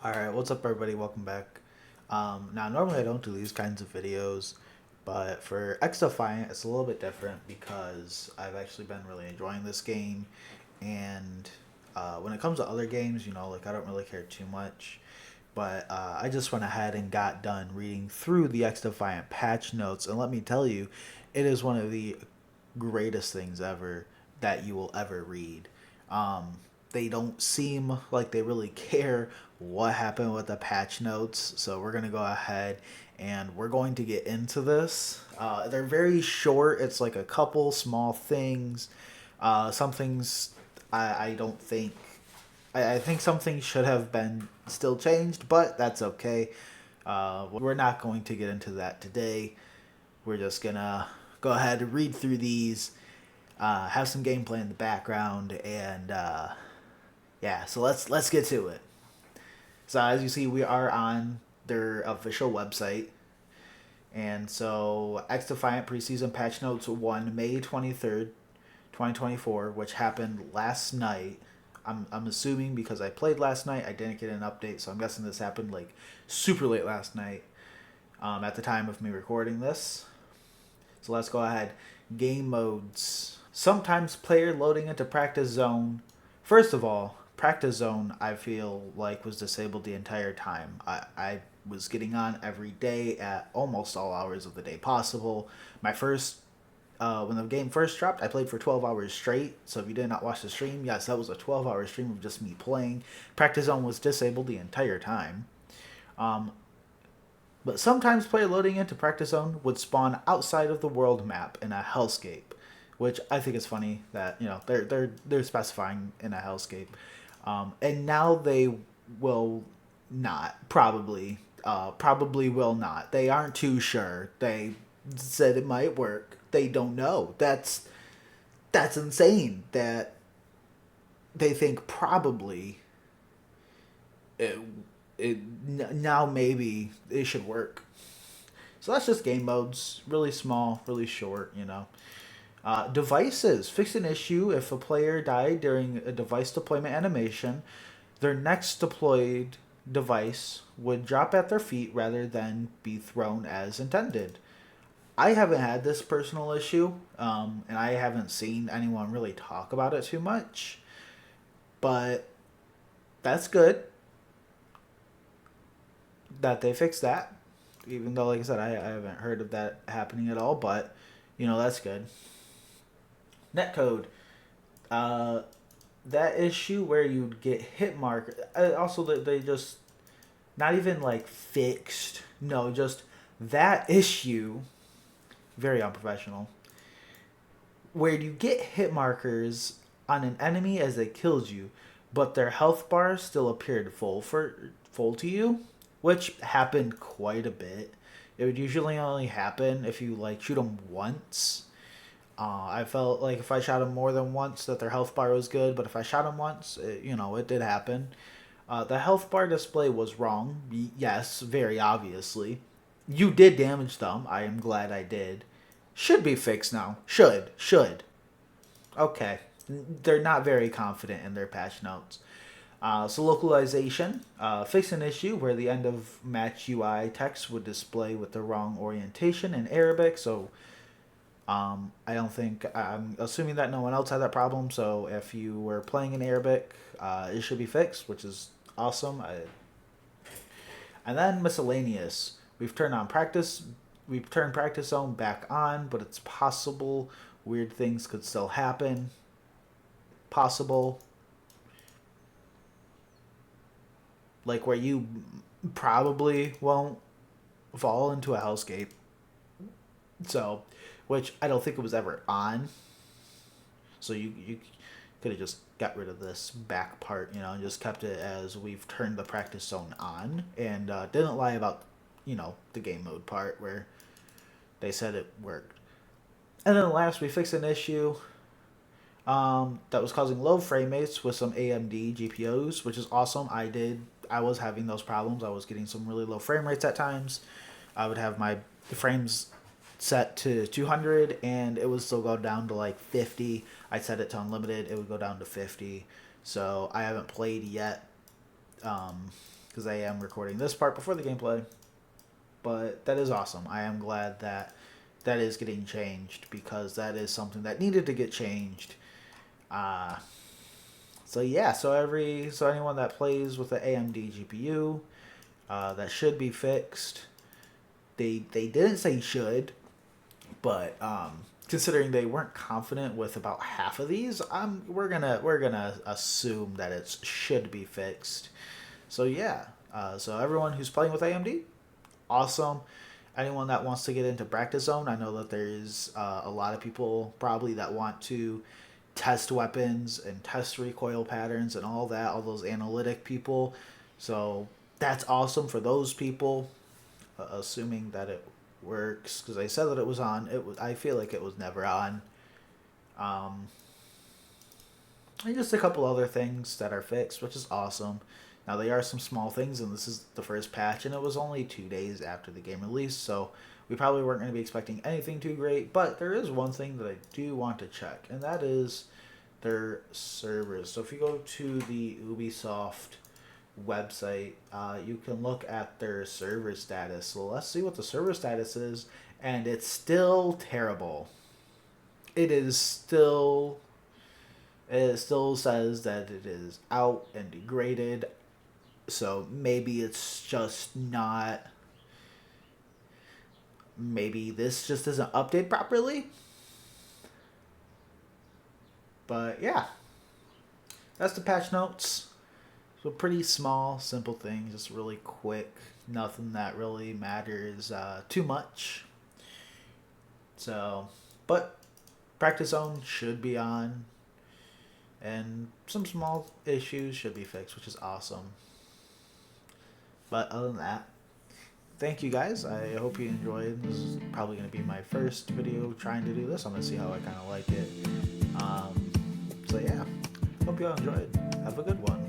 All right, what's up, everybody? Welcome back. Now, normally I don't do these kinds of videos, but for XDefiant, it's a little bit different because I've actually been really enjoying this game, and when it comes to other games, like I don't really care too much. But I just went ahead and got done reading through the XDefiant patch notes, and let me tell you, it is one of the greatest things ever that you will ever read. They don't seem like they really care what happened with the patch notes, so we're gonna go ahead and we're going to get into this. They're very short. It's like a couple small things. Some things I don't think. I think something should have been still changed, but that's okay. We're not going to get into that today. We're just gonna go ahead and read through these, have some gameplay in the background, and yeah. So let's get to it. So as you see, we are on their official website, and so XDefiant preseason patch notes 1 May 23rd, 2024, which happened last night. I'm assuming because I played last night, I didn't get an update, so I'm guessing this happened like super late last night at the time of me recording this. So let's go ahead. Game modes. Sometimes player loading into practice zone. First of all, practice zone I feel like was disabled the entire time. I was getting on every day at almost all hours of the day possible. My first when the game first dropped, I played for 12 hours straight. So if you did not watch the stream, yes, that was a 12-hour stream of just me playing. Practice zone was disabled the entire time. Um, but sometimes player loading into practice zone would spawn outside of the world map in a hellscape, which I think is funny that they're specifying in a hellscape, and now they will not probably will not. They aren't too sure. They said it might work. They don't know. That's insane. That they think probably it, now maybe it should work. So that's just game modes. Really small, really short. Devices. Fix an issue if a player died during a device deployment animation. Their next deployed device would drop at their feet rather than be thrown as intended. I haven't had this personal issue, and I haven't seen anyone really talk about it too much, but that's good that they fixed that. Even though, like I said, I haven't heard of that happening at all, but that's good. Netcode. Uh, that issue where you'd get hit mark. Also, they just not even like fixed. No, just that issue. Very unprofessional. Where you get hit markers on an enemy as they killed you, but their health bar still appeared full to you, which happened quite a bit. It would usually only happen if you like shoot them once. I felt like if I shot them more than once, that their health bar was good. But if I shot them once, it did happen. The health bar display was wrong. Yes, very obviously. You did damage them. I am glad I did. Should be fixed now. Should. Okay. They're not very confident in their patch notes. So localization, fix an issue where the end of match UI text would display with the wrong orientation in Arabic. So I don't think I'm assuming that no one else had that problem. So if you were playing in Arabic, it should be fixed, which is awesome. And then miscellaneous. We've turned on practice. We've turned practice zone back on, but it's possible weird things could still happen. Possible, like where you probably won't fall into a hellscape. So, which I don't think it was ever on. So you could have just got rid of this back part, and just kept it as we've turned the practice zone on, and didn't lie about the game mode part where they said it worked. And then last, we fixed an issue that was causing low frame rates with some AMD GPUs, which is awesome. I was having those problems. I was getting some really low frame rates at times. I would have my frames set to 200 and it would still go down to like 50. I'd set it to unlimited, it would go down to 50. So I haven't played yet because because I am recording this part before the gameplay. But that is awesome. I am glad that that is getting changed, because that is something that needed to get changed. So yeah, so anyone that plays with the AMD GPU, that should be fixed. They didn't say should, but considering they weren't confident with about half of these, we're gonna assume that it should be fixed. So yeah, so everyone who's playing with AMD, awesome. Anyone that wants to get into practice zone, I know that there's a lot of people probably that want to test weapons and test recoil patterns and all that, all those analytic people. So that's awesome for those people, assuming that it works, because I said that it was on. I feel like it was never on. And just a couple other things that are fixed, which is awesome. Now, they are some small things, and this is the first patch, and it was only 2 days after the game released, so we probably weren't going to be expecting anything too great. But there is one thing that I do want to check, and that is their servers. So if you go to the Ubisoft website, you can look at their server status. So let's see what the server status is, and it's still terrible. It still says that it is out and degraded. So maybe it's just not. Maybe this just doesn't update properly. But yeah, that's the patch notes. So pretty small, simple things, just really quick. Nothing that really matters too much. So, but practice zone should be on, and some small issues should be fixed, which is awesome. But other than that, thank you guys. I hope you enjoyed. This is probably going to be my first video trying to do this. I'm going to see how I kind of like it. So yeah, hope you all enjoyed. Have a good one.